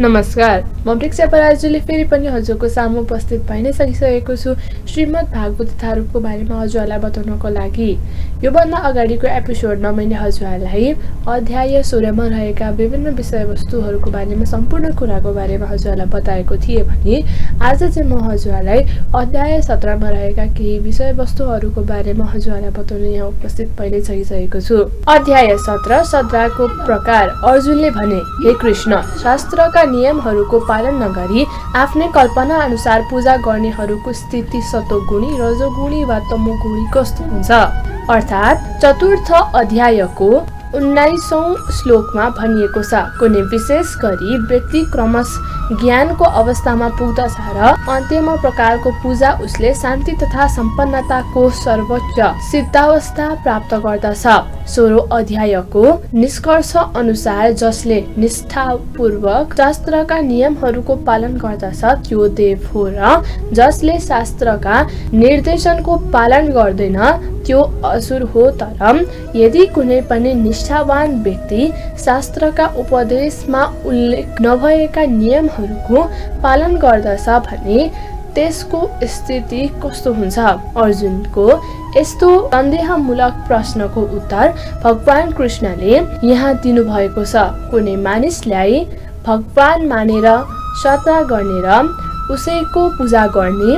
नमस्कार, म वृक्षा पराजुले फेरि पनि हजुरको सामु उपस्थित भइ नै सकिसकेको छु। श्रीमद् भागवत कथाहरूको बारेमा हजुरहरूलाई बताउनको लागि योभन्दा अगाडिको एपिसोडमा मैले हजुरहरूलाई अध्याय 16 मा रहेका विभिन्न विषयवस्तुहरूको बारेमा सम्पूर्ण कुराको बारेमा हजुरहरूलाई बताएको थिएँ भने आज चाहिँ म हजुरहरूलाई अध्याय 17 मा रहेका केही विषयवस्तुहरूको बारेमा हजुरहरूलाई बताउन यहाँ उपस्थित भइ नै सकिसकेको छु। अध्याय 17 श्रद्धाको प्रकार। अर्जुनले भने, हे कृष्ण, शास्त्रका नियमहरूको पालन नगरी आफ्नै कल्पना अनुसार पूजा गर्नेहरूको स्थिति सतोगुणी, रजोगुणी वा तमोगुणी कस्तो हुन्छ? अर्थात् चतुर्थ अध्यायको 19औं श्लोकमा भनिएको छ, कुनै विशेष गरी व्यक्ति क्रमशः ज्ञानको अवस्थामा पुग्दछ र अन्त्यमा प्रकारको पूजा उसले शान्ति तथा सम्पन्नताको सर्वोच्च सिद्धावस्था प्राप्त गर्दछ। 16औं अध्यायको निष्कर्ष अनुसार जसले निष्ठापूर्वक शास्त्रका नियमहरूको पालन गर्दछ त्यो देव हो र जसले शास्त्रका निर्देशनको पालन गर्दैन त्यो असुर हो। तर यदि कुनै पनि निष्ठावान व्यक्ति शास्त्रका उपदेशमा उल्लेख नभएका नियमहरूको पालन गर्दछ भने त्यसको स्थिति कस्तो हुन्छ? अर्जुनको यस्तो सन्देहमूलक प्रश्नको उत्तर भगवान कृष्णले यहाँ दिनुभएको छ। कुनै मानिसलाई भगवान मानेर श्रद्धा गर्ने र उसैको पूजा गर्ने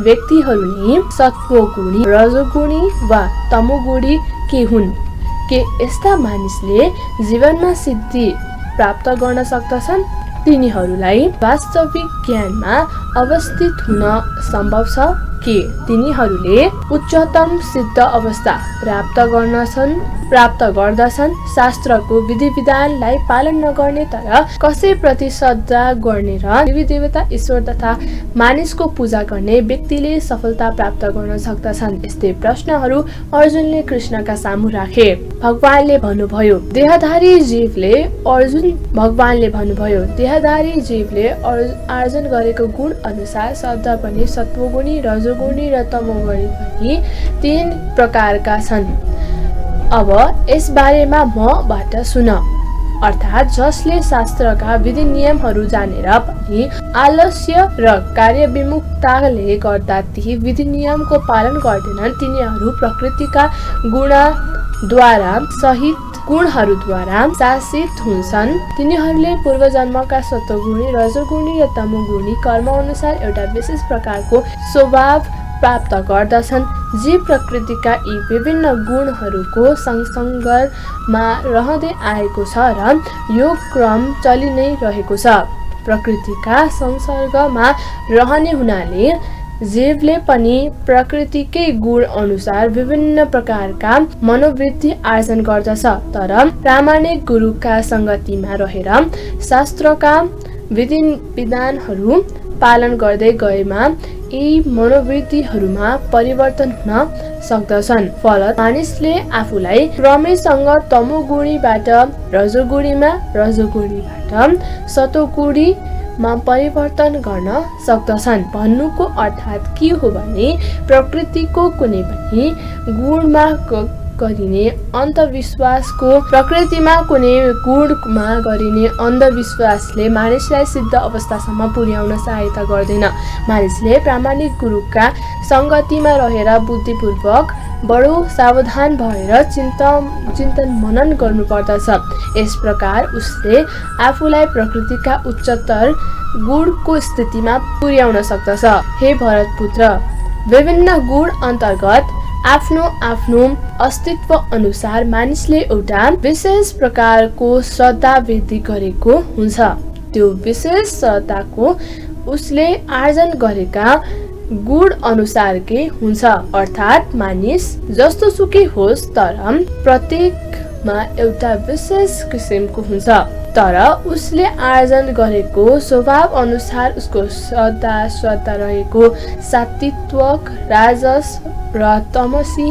व्यक्तिहरूले सत्वगुणी, रजोगुणी वा तमोगुणी के हुन्? के यस्ता मानिसले जीवनमा सिद्धि प्राप्त गर्न सक्दछन्? तिनीहरूलाई वास्तविक ज्ञानमा अवस्थित हुन सम्भव छ के तिनीहरूले उच्चतम सिद्ध अवस्था प्राप्त गर्दछन्? शास्त्रको विधि विधानलाई पालन नगर्ने तर कसैप्रति श्रद्धा गर्ने र देवी देवता, ईश्वर तथा मानिसको पूजा गर्ने व्यक्तिले सफलता प्राप्त गर्न सक्दछन्? यस्तै प्रश्नहरू अर्जुनले कृष्णका सामु राखे। भगवानले भन्नुभयो, देहधारी जीवले आर्जन गरेको गुण अनुसार श्रद्धा पनि सत्वगुणी, रजोगुणी र तमोगुणी पनि 3 प्रकारका छन्। अब यस बारेमा मबाट सुन। अर्थात् जसले शास्त्रका विधि नियमहरू जानेर पनि आलस्य र कार्यविमुखताले गर्दा ती विधि नियमको पालन गर्दैनन् तिनीहरू प्रकृतिका गुणहरूद्वारा शासित हुन्छन्। तिनीहरूले पूर्व जन्मका सत्वगुणी, रजोगुणी र तमोगुणी कर्म अनुसार एउटा विशेष प्रकारको स्वभाव प्राप्त गर्दछन्। जीव प्रकृतिका यी विभिन्न गुणहरूको संसर्गमा रहँदै आएको छ र यो क्रम चलि नै रहेको छ। प्रकृतिका संसर्गमा रहने हुनाले जीवले पनि प्रकृतिकै गुण अनुसार विभिन्न प्रकारका मनोवृत्ति आर्जन गर्दछ। तर प्रामाणिक गुरुका संगतिमा रहेर शास्त्रका विधि विधानहरू पालन गर्दै गएमा यी मनोवृत्तिहरूमा परिवर्तन हुन सक्दछन्। फलत मानिसले आफूलाई क्रमैसँग तमोगुणीबाट रजोगुणीमा, रजोगुणीबाट सतोगुणीमा परिवर्तन गर्न सक्दछन्। भन्नुको अर्थात् के हो भने प्रकृतिको कुनै पनि गुणमा प्रकृतिमा कुनै गुणमा गरिने अन्धविश्वासले मानिसलाई सिद्ध अवस्थासम्म पुर्याउन सहायता गर्दैन। मानिसले प्रामाणिक गुरुका संगतिमा रहेर बुद्धिपूर्वक बडो सावधान भएर चिन्तन मनन गर्नुपर्दछ। यस प्रकार उसले आफूलाई प्रकृतिका उच्चतर गुणको स्थितिमा पुर्याउन सक्दछ। हे भरतपुत्र, विभिन्न गुण अन्तर्गत आफ्नो अस्तित्व अनुसार मानिसले एउटा विशेष प्रकारको श्रद्धा वृद्धि गरेको हुन्छ। त्यो विशेष श्रद्धाको उसले आर्जन गरेका गुण अनुसारकै हुन्छ। अर्थात् मानिस जस्तो सुकै होस् तर प्रत्येकमा एउटा विशेष किसिमको हुन्छ। तर उसले आर्जन गरेको स्वभाव अनुसार उसको श्रद्धा रहेको सात्विक, राजस र तमसी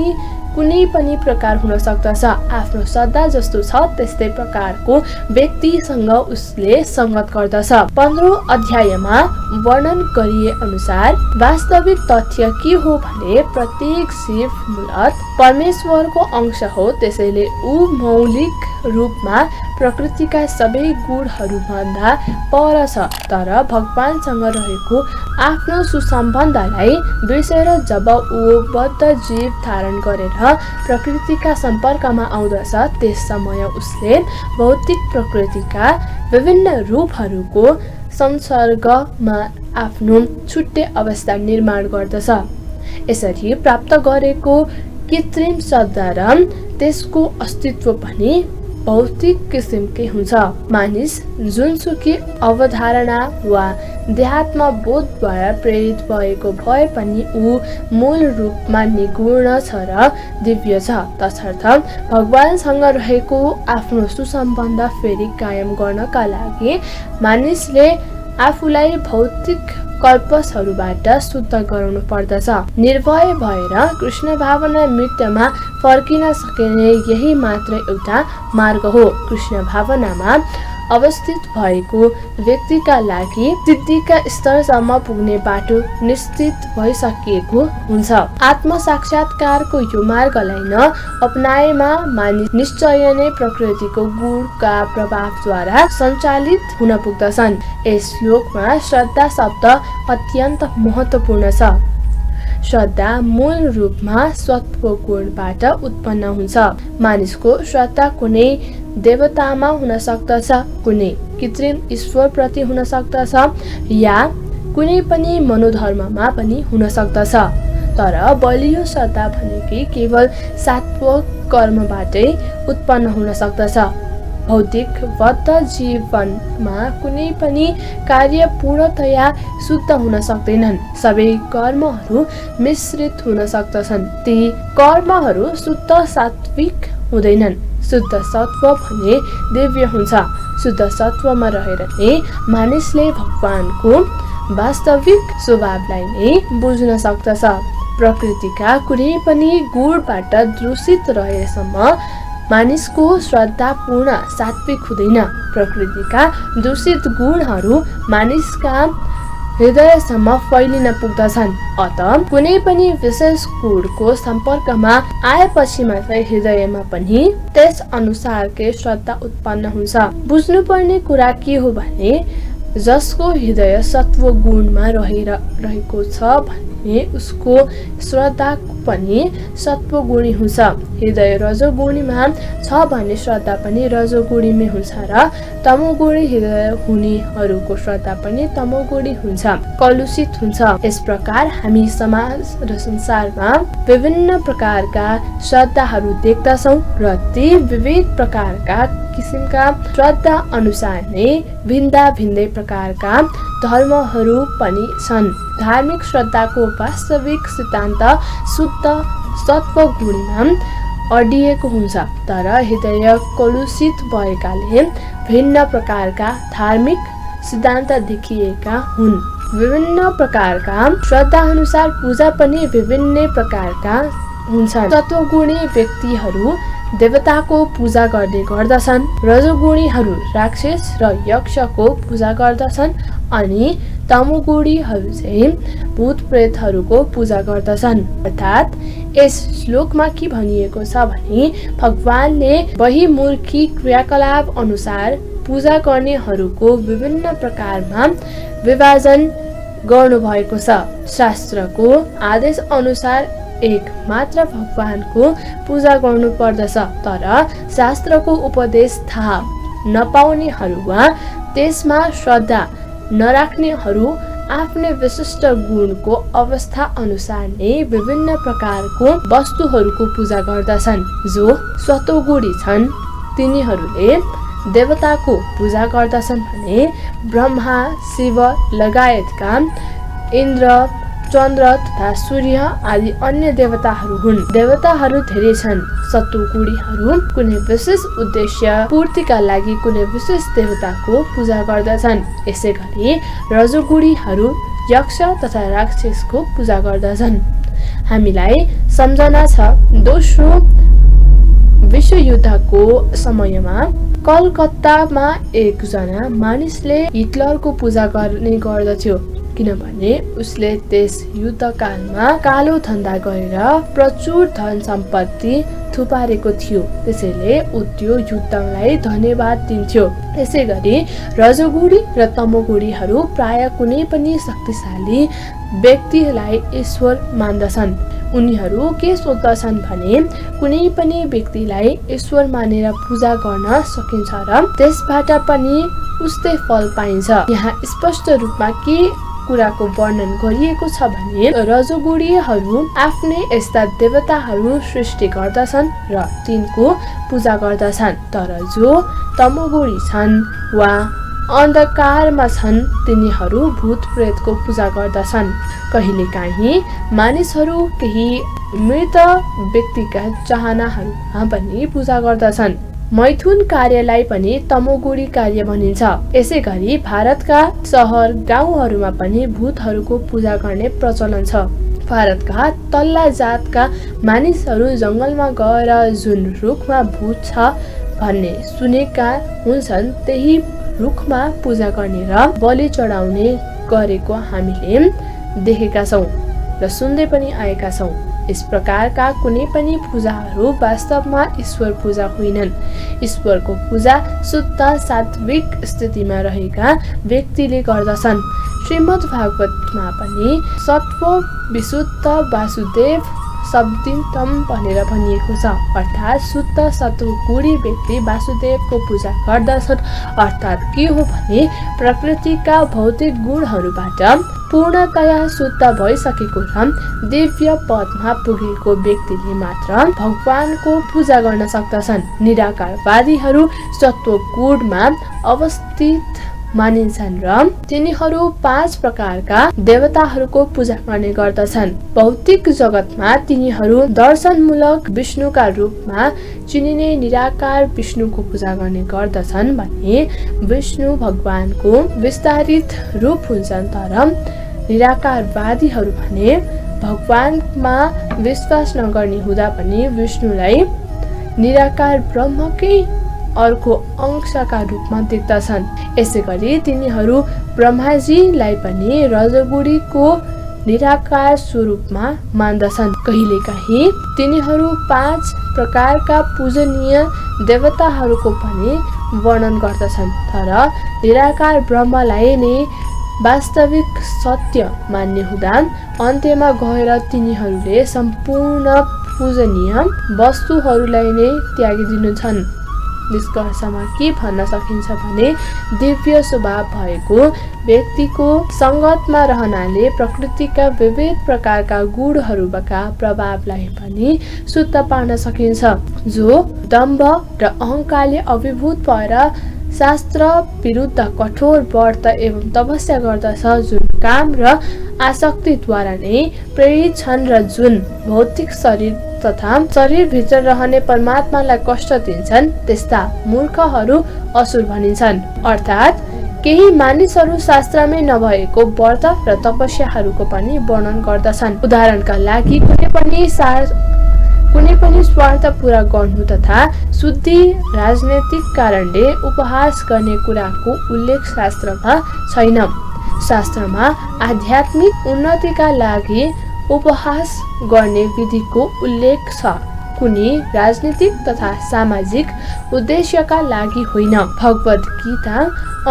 कुनै पनि प्रकार हुन सक्दछ। आफ्नो श्रद्धा जस्तो छ त्यस्तै प्रकारको व्यक्तिसँग उसले संगत गर्दछ। 15औं अध्यायमा वर्णन गरिए अनुसार वास्तविक तथ्य के हो भने प्रत्येक जीव मूलत परमेश्वरको अंश हो। त्यसैले ऊ मौलिक रूपमा प्रकृतिका सबै गुणहरू भन्दा पर छ। तर भगवानसँग रहेको आफ्नो सुसम्बन्धलाई बिर्सेर जब ऊ बद्ध जीव धारण गरेर प्रकृतिका सम्पर्कमा आउँदछ त्यस समय उसले भौतिक प्रकृतिका विभिन्न रूपहरूको संसर्गमा आफ्नो छुट्टै अवस्था निर्माण गर्दछ। यसरी प्राप्त गरेको कृत्रिम श्रद्धा र त्यसको अस्तित्व पनि भौतिक किसिमकै हुन्छ। मानिस जुनसुकै अवधारणा वा देहात्म बोधद्वारा प्रेरित भएको भए पनि ऊ मूल रूपमा निगूढ छ र दिव्य छ। तसर्थ भगवानसँग रहेको आफ्नो सुसम्बन्ध फेरि कायम गर्नका लागि मानिसले आफूलाई भौतिक कल्पसहरूबाट शुद्ध गराउनु पर्दछ। निर्भय भएर कृष्ण भावना मृत्युमा फर्किन सकिने यही मात्र एउटा मार्ग हो। कृष्ण भावनामा अवस्थित भएको व्यक्तिका लागि सिद्धिका स्तरसम्म पुग्ने बाटो निश्चित भइसकेको हुन्छ। आत्म साक्षात्कारको यो मार्गलाई न अपनाएमा मानिस निश्चय नै प्रकृतिको गुणका प्रभावद्वारा सञ्चालित हुन पुग्दछन्। यस श्लोकमा श्रद्धा शब्द अत्यन्त महत्त्वपूर्ण छ। श्रद्धा मूल रूपमा सत्व गुणबाट उत्पन्न हुन्छ। मानिसको श्रद्धा कुनै देवतामा हुन सक्दछ, कुनै कृत्रिम ईश्वर प्रति हुन सक्दछ या कुनै पनि मनोधर्ममा पनि हुन सक्दछ। तर बलियो श्रद्धा भनेकै केवल सात्विक कर्मबाटै उत्पन्न हुन सक्दछ। भौतिक बद्ध जीवनमा कुनै पनि कार्य पूर्णतया शुद्ध हुन सक्दैनन्। सबै कर्महरू मिश्रित हुन सक्दछन्। ती कर्महरू शुद्ध सात्विक हुँदैनन्। शुद्ध सत्व भने दिव्य हुन्छ। शुद्ध सत्वमा रहेर नै मानिसले भगवानको वास्तविक स्वभावलाई नै बुझ्न सक्दछ। प्रकृतिका कुनै पनि गुणबाट दूषित रहेसम्म मानिसको श्रद्धा पूर्ण सात्विक हुँदैन। प्रकृतिका दूषित गुणहरू मानिसका हृदयसम्म फैलिन पुग्दछन्। अत कुनै पनि विशेष गुणको सम्पर्कमा आएपछि मात्रै हृदयमा पनि त्यस अनुसारकै श्रद्धा उत्पन्न हुन्छ। बुझ्नुपर्ने कुरा के हो भने जसको हृदय सत्व गुणमा रहेको छ भने उसको श्रद्धा पनि सत्वगुणी हुन्छ। हृदय रजोगुणीमा छ भने श्रद्धा पनि रजोगुणीमै हुन्छ र तमोगुणी हृदय हुनेहरूको श्रद्धा पनि तमोगुणी हुन्छ, कलुषित हुन्छ। यस प्रकार हामी समाज र संसारमा विभिन्न प्रकारका श्रद्धाहरू देख्दछौँ र ती विविध प्रकारका किसिमका श्रद्धा अनुसार नै भिन्दा भिन्दै प्रकारका धर्महरू पनि छन्। धार्मिक श्रद्धाको वास्तविक सिद्धान्त शुद्ध सत्वगुणीमा अडिएको हुन्छ। तर हृदय कलुषित भएकाले भिन्न प्रकारका धार्मिक सिद्धान्त देखिएका हुन्। विभिन्न प्रकारका श्रद्धा अनुसार पूजा पनि विभिन्न प्रकारका हुन्छन्। सत्वगुणी व्यक्तिहरू देवताको पूजा गर्ने गर्दछन्, रजोगुणीहरू राक्षस र यक्षको पूजा गर्दछन् अनि तमोगुणीहरू चाहिँ भूत प्रेतहरूको पूजा गर्दछन्। अर्थात् यस श्लोकमा के भनिएको छ भने भगवानले बहिर्मुखी क्रियाकलाप अनुसार पूजा गर्नेहरूको विभिन्न प्रकारमा विभाजन गर्नुभएको छ। शास्त्रको आदेश अनुसार एक मात्र भगवानको पूजा गर्नु पर्दछ। तर शास्त्रको उपदेश थाहा नपाउनेहरू वा त्यसमा श्रद्धा नराख्नेहरू आफ्नै विशिष्ट गुणको अवस्था अनुसार नै विभिन्न प्रकारको वस्तुहरूको पूजा गर्दछन्। जो सत्वगुणी छन् तिनीहरूले देवताको पूजा गर्दछन् भने ब्रह्मा शिव लगायतका इन्द्र चन्द्र तथा सूर्य आदि अन्य देवताहरू हुन्। देवताहरू धेरै छन्। सत्वगुणीहरू कुनै विशेष उद्देश्य पूर्तिका लागि कुनै विशेष देवताको पूजा गर्दछन्। यसै गरी रजोगुणीहरू यक्ष तथा राक्षसको पूजा गर्दछन्। हामीलाई सम्झना छ। दोस्रो विश्वयुद्धको समयमा कलकत्तामा एकजना मानिसले हिटलरको पूजा गर्ने गर्दथ्यो, किनभने उसले त्यस युद्धकालमा कालो धन्दा गरेर प्रचुर धन सम्पत्ति थुपारेको थियो। त्यसैले ऊ त्यो युद्धलाई धन्यवाद दिन्थ्यो। त्यसै गरी रजोगुडी र तमोगुडीहरू प्राय कुनै पनि शक्तिशाली व्यक्तिलाई ईश्वर मान्दछन्। उनीहरू के सोच्दछन् भने कुनै पनि व्यक्तिलाई ईश्वर मानेर पूजा गर्न सकिन्छ र त्यसबाट पनि उस्तै फल पाइन्छ। यहाँ स्पष्ट रूपमा के कुराको वर्णन गरिएको छ भने रजोगुडीहरू आफ्नै यस्ता देवताहरू सृष्टि गर्दछन् र तिनको पूजा गर्दछन्, तर जो तमोगुडी छन् वा अन्धकारमा छन् तिनीहरू भूत प्रेतको पूजा गर्दछन्। कहिलेकाहीँ मानिसहरू केही मृत व्यक्तिका चाहनाहरूमा पनि पूजा गर्दछन्। मैथुन कार्यलाई पनि तमोगुडी कार्य भनिन्छ। यसै गरी भारतका सहर गाउँहरूमा पनि भूतहरूको पूजा गर्ने प्रचलन छ। भारतका तल्ला जातका मानिसहरू जङ्गलमा गएर जुन रुखमा भूत छ भन्ने सुनेका हुन्छन् त्यही रुखमा पूजा गर्ने र बलि चढाउने गरेको हामीले देखेका छौँ र सुन्दै पनि आएका छौँ। यस प्रकारका कुनै पनि पूजाहरू वास्तवमा ईश्वर पूजा होइनन्। ईश्वरको पूजा शुद्ध सात्विक स्थितिमा रहेका व्यक्तिले गर्दछन्। श्रीमद् भागवतमा पनि सत्व विशुद्ध वासुदेव शब्दितम भनेर भनिएको छ, अर्थात् शुद्ध सत्वगुणी व्यक्ति वासुदेवको पूजा गर्दछन्। अर्थात् के हो भने प्रकृतिका भौतिक गुणहरूबाट पूर्णतया शुद्ध भइसकेको र दिव्य पदमा पुगेको व्यक्तिले मात्र भगवानको पूजा गर्न सक्दछन्। निराकारवादीहरू सत्वगुणमा अवस्थित मानिन्छन् र तिनीहरू 5 प्रकारका देवताहरूको पूजा गर्ने गर्दछन्। भौतिक जगतमा तिनीहरू दर्शनमूलक विष्णुका रूपमा चिनिने निराकार विष्णुको पूजा गर्ने गर्दछन् भने विष्णु भगवानको विस्तारित रूप हुन्छन्, तर निराकारवादीहरू भने भगवानमा विश्वास नगर्ने हुँदा पनि विष्णुलाई निराकार ब्रह्मकै अर्को अंशका रूपमा देख्दछन्। यसै गरी तिनीहरू ब्रह्माजीलाई पनि रजोगुडीको निराकार स्वरूपमा मान्दछन्। कहिलेकाहीँ तिनीहरू 5 प्रकारका पूजनीय देवताहरूको पनि वर्णन गर्दछन्, तर निराकार ब्रह्मलाई नै वास्तविक सत्य मान्ने हुँदा अन्त्यमा गएर तिनीहरूले सम्पूर्ण पूजनीय वस्तुहरूलाई नै त्यागिदिन्छन्। निष्कर्षमा के भन्न सकिन्छ भने दिव्य स्वभाव भएको व्यक्तिको सङ्गतमा रहनाले प्रकृतिका विविध प्रकारका गुणहरूका प्रभावलाई पनि शुद्ध पार्न सकिन्छ। जो दम्भ र अहङ्कारले अभिभूत भएर शास्त्र विरुद्ध कठोर व्रत एवं तपस्या गर्दछ, जुन काम र आसक्तिद्वारा नै प्रेरित छन् र जुन भौतिक शरीर तथा शरीरभित्र रहने परमात्मालाई कष्ट दिन्छन्, त्यस्ता मूर्खहरू असुर भनिन्छन्। अर्थात् केही मानिसहरू शास्त्रमै नभएको व्रत र तपस्याहरूको पनि वर्णन गर्दछन्। उदाहरणका लागि कुनै पनि स्वार्थ पूरा गर्नु तथा शुद्धि राजनैतिक कारणले उपहास गर्ने कुराको उल्लेख शास्त्रमा छैन। शास्त्रमा आध्यात्मिक उन्नतिका लागि उपहास गर्ने विधिको उल्लेख छ, कुनै राजनीतिक तथा सामाजिक उद्देश्यका लागि होइन। भगवद गीता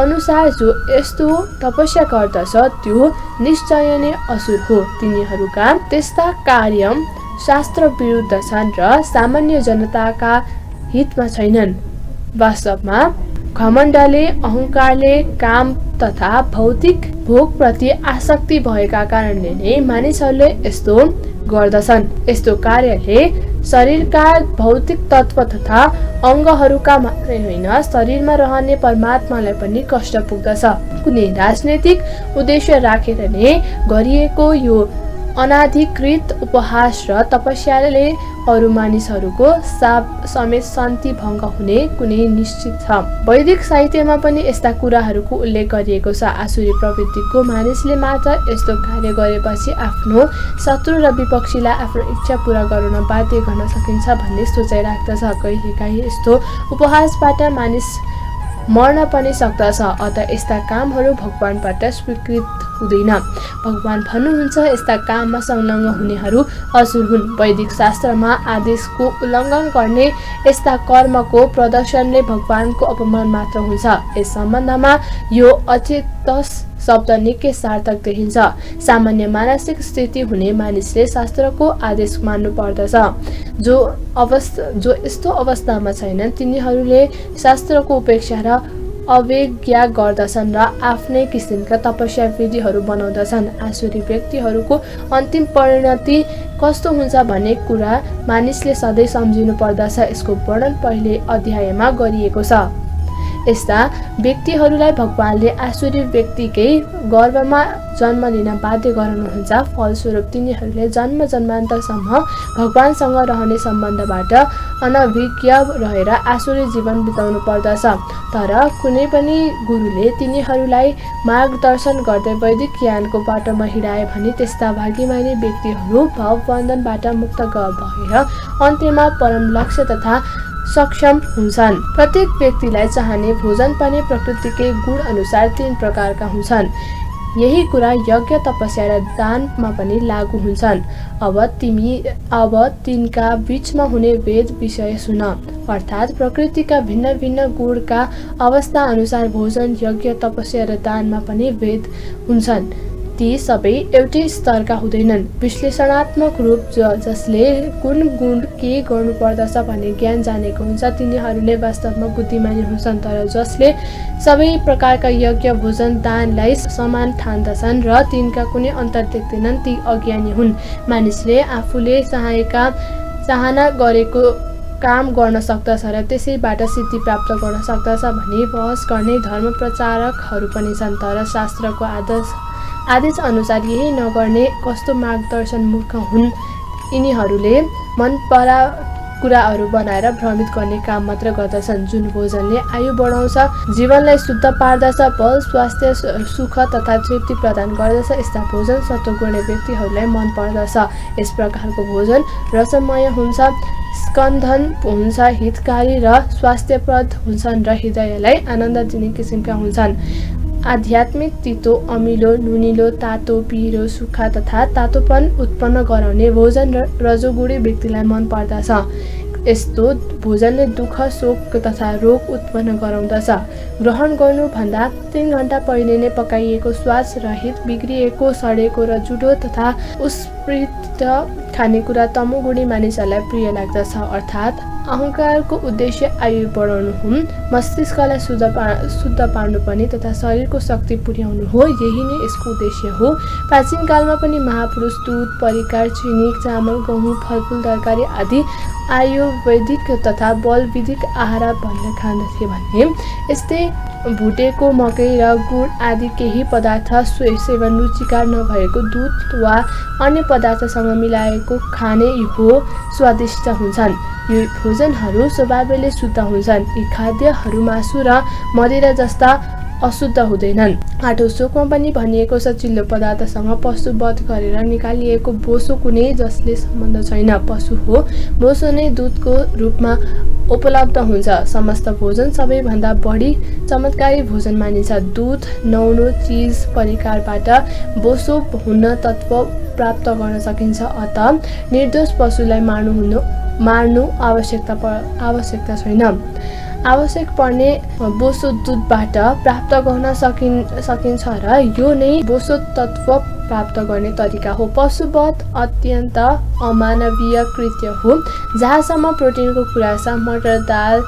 अनुसार जो यस्तो तपस्या गर्दछ त्यो निश्चय नै असुर हो। तिनीहरूका त्यस्ता कार्य शास्त्र विरुद्ध छन् र सामान्य जनताका हितमा छैनन्। वास्तवमा घमण्डले अहङ्कारले काम तथा भौतिक भोगप्रति आसक्ति भएका कारणले नै मानिसहरूले यस्तो गर्दछन्। यस्तो कार्यले शरीरका भौतिक तत्व तथा अङ्गहरूका मात्रै होइन, शरीरमा रहने परमात्मालाई पनि कष्ट पुग्दछ। कुनै राजनैतिक उद्देश्य राखेर नै गरिएको यो अनाधिकृत उपहास र तपस्याले अरू मानिसहरूको समेत शान्ति भङ्ग हुने कुनै निश्चित छ। वैदिक साहित्यमा पनि यस्ता कुराहरूको उल्लेख गरिएको छ। आसुरी प्रवृत्तिको मानिसले मात्र यस्तो कार्य गरेपछि आफ्नो शत्रु र विपक्षीलाई आफ्नो इच्छा पूरा गर्न बाध्य गर्न सकिन्छ भन्ने सोचाइ राख्दछ। कहिलेकाहीँ यस्तो उपहासबाट मानिस मर्न पनि सक्दछ। अत यस्ता कामहरू भगवानबाट स्वीकृत हुँदैन। भगवान भन्नुहुन्छ यस्ता काममा संलग्न हुनेहरू असुर हुन्। वैदिक शास्त्रमा आदेशको उल्लङ्घन गर्ने यस्ता कर्मको प्रदर्शनले भगवानको अपमान मात्र हुन्छ। यस सम्बन्धमा यो अचेतस शब्द निकै सार्थक देखिन्छ। सामान्य मानसिक स्थिति हुने मानिसले शास्त्रको आदेश मान्नु पर्दछ। जो यस्तो अवस्थामा छैनन् तिनीहरूले शास्त्रको उपेक्षा र अवज्ञा गर्दछन् र आफ्नै किसिमका तपस्या विधिहरू बनाउँदछन्। आसुरी व्यक्तिहरूको अन्तिम परिणति कस्तो हुन्छ भन्ने कुरा मानिसले सधैँ सम्झिनु पर्दछ। यसको वर्णन पहिले अध्यायमा गरिएको छ। यस्ता व्यक्तिहरूलाई भगवानले आसुरी व्यक्तिकै गर्भमा जन्म लिन बाध्य गराउनुहुन्छ। फलस्वरूप तिनीहरूले जन्म जन्मान्तरसम्म भगवानसँग रहने सम्बन्धबाट अनभिज्ञ रहेर आसुरी जीवन बिताउनु पर्दछ। तर कुनै पनि गुरुले तिनीहरूलाई मार्गदर्शन गर्दै वैदिक ज्ञानको बाटोमा हिँडाए भने त्यस्ता भाग्यमानी व्यक्तिहरू भावबन्धनबाट मुक्त भएर अन्त्यमा परम लक्ष्य तथा सक्षम हुन्छन्। प्रत्येक व्यक्तिलाई चाहिने भोजन पनि प्रकृतिकै गुण अनुसार 3 प्रकारका हुन्छन्। यही कुरा यज्ञ तपस्या र दानमा पनि लागू हुन्छन्। अब तिनका बीचमा हुने भेद विषय सुन। अर्थात् प्रकृतिका भिन्न भिन्न गुणका अवस्था अनुसार भोजन यज्ञ तपस्या र दानमा पनि भेद हुन्छन्। ती सबै एउटै स्तरका हुँदैनन्। विश्लेषणात्मक रूप जसले कुन गुण के गर्नुपर्दछ भन्ने ज्ञान जानेको हुन्छ तिनीहरूले वास्तवमा बुद्धिमानी हुन्छन्। तर जसले सबै प्रकारका यज्ञ भोजन दानलाई समान ठान्दछन् र तिनका कुनै अन्तर देख्दैनन् ती अज्ञानी हुन्। मानिसले आफूले चाहना गरेको काम गर्न सक्दछ र त्यसैबाट सिद्धि प्राप्त गर्न सक्दछ भनी बहस गर्ने धर्म प्रचारकहरू पनि छन्। तर शास्त्रको आदेश अनुसार यही नगर्ने कस्तो मार्गदर्शन मूर्ख हुन्। यिनीहरूले मनपरा कुराहरू बनाएर भ्रमित गर्ने काम मात्र गर्दछन्। जुन भोजनले आयु बढाउँछ, जीवनलाई शुद्ध पार्दछ, बल स्वास्थ्य सुख तथा तृप्ति प्रदान गर्दछ यस्ता भोजन सत्वगुणी व्यक्तिहरूलाई मन पर्दछ। यस प्रकारको भोजन रसमय हुन्छ, स्कन्धन हुन्छ, हितकारी र स्वास्थ्यप्रद हुन्छन् र हृदयलाई आनन्द दिने किसिमका हुन्छन्। आध्यात्मिक तितो, अमिलो, नुनिलो, तातो, पिरो, सुक्खा तथा तातोपन उत्पन्न गराउने भोजन रजोगुणी व्यक्तिलाई मन पर्दछ। यस्तो भोजनले दुःख, शोक तथा रोग उत्पन्न गराउँदछ। ग्रहण गर्नुभन्दा 3 घण्टा पहिले नै पकाइएको, स्वाद रहित, बिग्रिएको, सडेको र जुठो तथा उत्प्रेरित खानेकुरा तमोगुणी मानिसहरूलाई प्रिय लाग्दछ। अर्थात् अहङ्कारको उद्देश्य आयु बढाउनु हो, मस्तिष्कलाई शुद्ध पार्नु पनि तथा शरीरको शक्ति पुर्याउनु हो। यही नै यसको उद्देश्य हो। प्राचीन कालमा पनि महापुरुष दुध, परिकार, चिनी, चामल, गहुँ, फलफुल, तरकारी आदि आयुर्वेदिक तथा बलविधिक आहार भनेर खाँदथे भने यस्तै भुटेको मकै र गुड आदि केही पदार्थ सेवन रुचिकार नभएको दुध वा अन्य पदार्थसँग मिलाएको खाने हो स्वादिष्ट हुन्छन्। यो भोजनहरू स्वभावले शुद्ध हुन्छन्। यी खाद्यहरू मासु र मदिरा जस्ता अशुद्ध हुँदैनन्। 8औं श्लोकमा पनि भनिएको छ चिल्लो पदार्थसँग पशु वध गरेर निकालिएको बोसो कुनै जसले सम्बन्ध छैन। पशु हो, बोसो नै दुधको रूपमा उपलब्ध हुन्छ। समस्त भोजन सबैभन्दा बढी चमत्कारी भोजन मानिन्छ। दुध, नौलो चिज, परिकारबाट बोसो हुन तत्व प्राप्त गर्न सकिन्छ। अत निर्दोष पशुलाई मार्नु आवश्यकता छैन। आवश्यक पर्ने बोसो दुधबाट प्राप्त गर्न सकिन्छ र यो नै बोसो तत्व प्राप्त गर्ने तरिका हो। पशुवध अत्यन्त अमानवीय कृत्य हो। जहाँसम्म प्रोटिनको कुरा छ, मटर, दाल,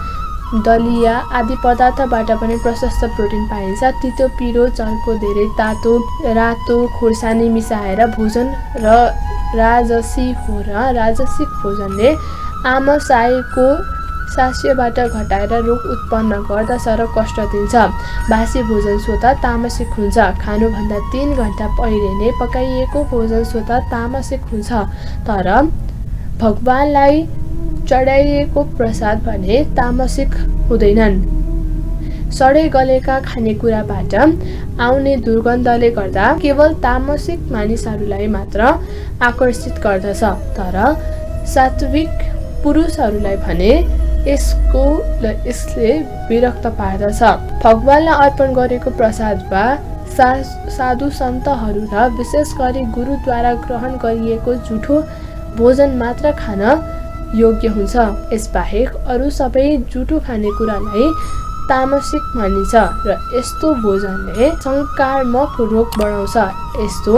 दलिया आदि पदार्थबाट पनि प्रशस्त प्रोटिन पाइन्छ। तितो, पिरो, चर्को, धेरै तातो, रातो खोर्सानी मिसाएर भोजन र राजसी हो र राजसिक भोजनले आमसाएको स्वास्थ्यबाट घटाएर रोग उत्पन्न गर्दछ र कष्ट दिन्छ। बासी भोजन स्वत तामसिक हुन्छ। खानुभन्दा 3 घण्टा पहिले नै पकाइएको भोजन स्वत तामसिक हुन्छ। तर भगवानलाई चढाइएको प्रसाद भने तामसिक हुँदैनन्। सडै गलेका खानेकुराबाट आउने दुर्गन्धले गर्दा केवल तामसिक मानिसहरूलाई मात्र आकर्षित गर्दछ, तर सात्विक पुरुषहरूलाई भने यसले विरक्त पार्दछ। भगवानलाई अर्पण गरेको प्रसाद वा साधु सन्तहरू र विशेष गरी गुरुद्वारा ग्रहण गरिएको जुठो भोजन मात्र खान योग्य हुन्छ। यसबाहेक अरू सबै जुठो खानेकुरालाई तामसिक मानिन्छ र यस्तो भोजनले संक्रामक रोग बढाउँछ। यस्तो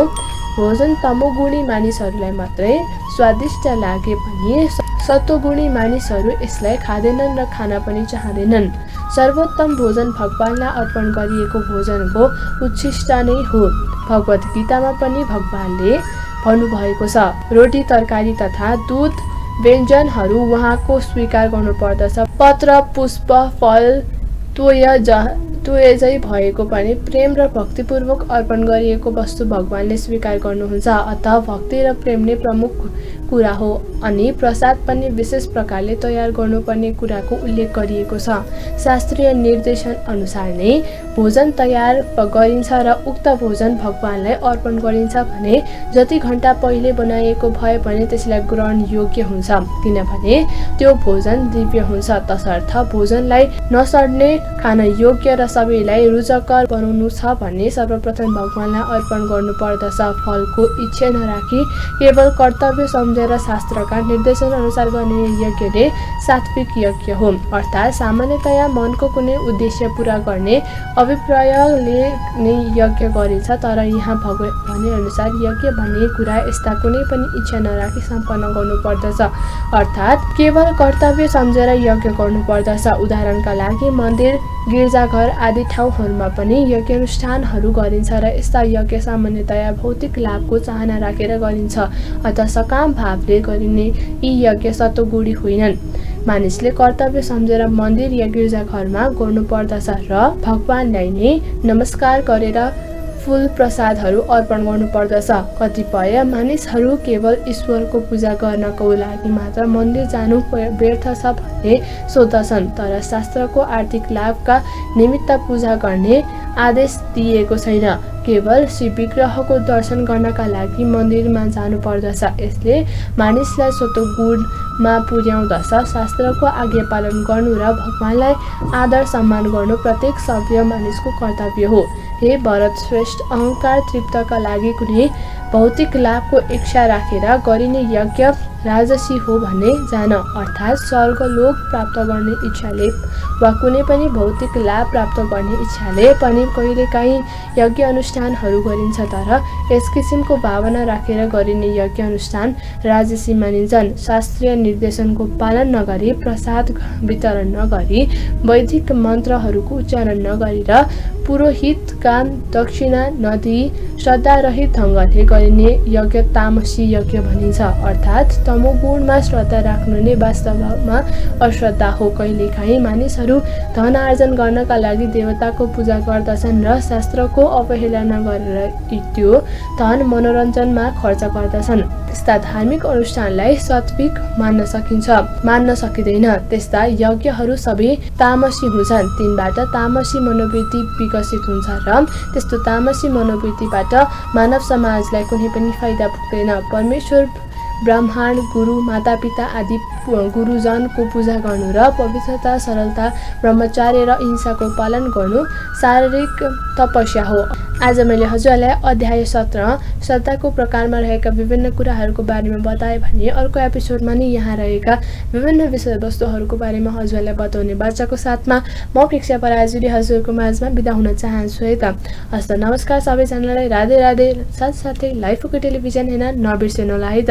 भोजन तमोगुणी मानिसहरूलाई मात्रै स्वादिष्ट लागे पनि सत्वगुणी मानिसहरू यसलाई खाँदैनन् र खान पनि चाहँदैनन्। सर्वोत्तम भोजन भगवानलाई अर्पण गरिएको भोजनको उच्छिष्ट नै हो। भगवत गीतामा पनि भगवानले भन्नुभएको छ, रोटी तरकारी तथा दूध व्यञ्जनहरू उहाँको स्वीकार गर्नुपर्दछ। पत्र पुष्प फल तोयजै भएको पनि प्रेम र भक्तिपूर्वक अर्पण गरिएको वस्तु भगवानले स्वीकार गर्नुहुन्छ। अतः भक्ति र प्रेम नै प्रमुख कुरा हो अनि प्रसाद पनि विशेष प्रकारले तयार गर्नुपर्ने कुराको उल्लेख गरिएको छ। शास्त्रीय निर्देशन अनुसार नै भोजन तयार गरिन्छ र उक्त भोजन भगवानलाई अर्पण गरिन्छ भने जति घण्टा पहिले बनाइएको भए पनि त्यसलाई ग्रहण योग्य हुन्छ, किनभने त्यो भोजन दिव्य हुन्छ। तसर्थ भोजनलाई नसड्ने, खान योग्य र सबैलाई रुचकर बनाउनु छ भने सर्वप्रथम भगवानलाई अर्पण गर्नुपर्दछ। फलको इच्छा नराखी केवल कर्तव्य सम्झेर शास्त्रका निर्देशन अनुसार गर्ने यज्ञ नै सात्विक यज्ञ हो। अर्थात् सामान्यतया मनको कुनै उद्देश्य पूरा गर्ने अभिप्रायले नै यज्ञ गरिन्छ, तर यहाँ भने अनुसार यज्ञ भन्ने कुरा यस्ता कुनै पनि इच्छा नराखी सम्पन्न गर्नुपर्दछ। अर्थात् केवल कर्तव्य सम्झेर यज्ञ गर्नुपर्दछ। उदाहरणका लागि मन्दिर, गिर्जाघर आदि ठाउँहरूमा पनि यज्ञ अनुष्ठानहरू गरिन्छ र यस्ता यज्ञ सामान्यतया भौतिक लाभको चाहना राखेर गरिन्छ। अतः सकाम भावले गरिने यी यज्ञ सत्वगुणी होइनन्। मानिसले कर्तव्य सम्झेर मन्दिर या गिर्जाघरमा गर्नुपर्दछ र भगवानलाई नै नमस्कार गरेर फूल प्रसादहरू अर्पण गर्नुपर्दछ। कतिपय मानिसहरू केवल ईश्वरको पूजा गर्नको लागि मात्र मन्दिर जानु व्यर्थ छ भन्ने सोच्दछन्, तर शास्त्रको आर्थिक लाभका निमित्त पूजा गर्ने आदेश दिएको छैन। केवल शिव विग्रहको दर्शन गर्नका लागि मन्दिरमा जानु पर्दछ। यसले मानिसलाई सत्वगुणमा पुर्याउँदछ। शास्त्रको आज्ञा पालन गर्नु र भगवानलाई आदर सम्मान गर्नु प्रत्येक सभ्य मानिसको कर्तव्य हो। हे भरत श्रेष्ठ, अहंकार तृप्तका लागि कुनै भौतिक लाभको इच्छा राखेर गरिने यज्ञ राजसी हो भन्ने जान। अर्थात् स्वर्गलोक प्राप्त गर्ने इच्छाले वा कुनै पनि भौतिक लाभ प्राप्त गर्ने इच्छाले पनि कहिलेकाहीँ यज्ञ अनुष्ठानहरू गरिन्छ, तर यस किसिमको भावना राखेर गरिने यज्ञ अनुष्ठान राजसी मानिन्छन्। शास्त्रीय निर्देशनको पालन नगरी, प्रसाद वितरण नगरी, वैदिक मन्त्रहरूको उच्चारण नगरी र पुरोहितका दक्षिणा नदिई श्रद्धारहित ढङ्गले गरिने यज्ञ तामसी यज्ञ भनिन्छ। अर्थात् तमोगुणमा श्रद्धा राख्नु नै वास्तवमा अश्रद्धा हो। कहिलेकाहीँ मानिसहरू धन आर्जन गर्नका लागि देवताको पूजा गर्दछन् र शास्त्रको अवहेलना गरेर त्यो धन मनोरञ्जनमा खर्च गर्दछन्। त्यस्ता धार्मिक अनुष्ठानलाई सात्विक मान्न सकिँदैन। त्यस्ता यज्ञहरू सबै तामसी हुन्छन्। तिनबाट तामसी मनोवृत्ति विकसित हुन्छ र त्यस्तो तामसी मनोवृत्तिबाट मानव समाजलाई कुनै पनि फाइदा पुग्दैन। परमेश्वर, ब्राह्मण, गुरु, मातापिता आदि गुरुजनको पूजा गर्नु र पवित्रता, सरलता, ब्रह्मचर्य र अहिंसाको पालन गर्नु शारीरिक तपस्या हो। आज मैले हजुरलाई अध्याय 17 श्रद्धाको प्रकारमा रहेका विभिन्न कुराहरूको बारेमा बताएँ भने अर्को एपिसोडमा नि यहाँ रहेका विभिन्न विषयवस्तुहरूको बारेमा हजुरलाई बताउने बाचाको साथमा म प्रेक्षा पराजुली हजुरको माझमा बिदा हुन चाहन्छु है त। हस्त नमस्कार सबैजनालाई, राधे राधे। साथसाथै लाइफको टेलिभिजन हेर्न नबिर्सनुहोला है त।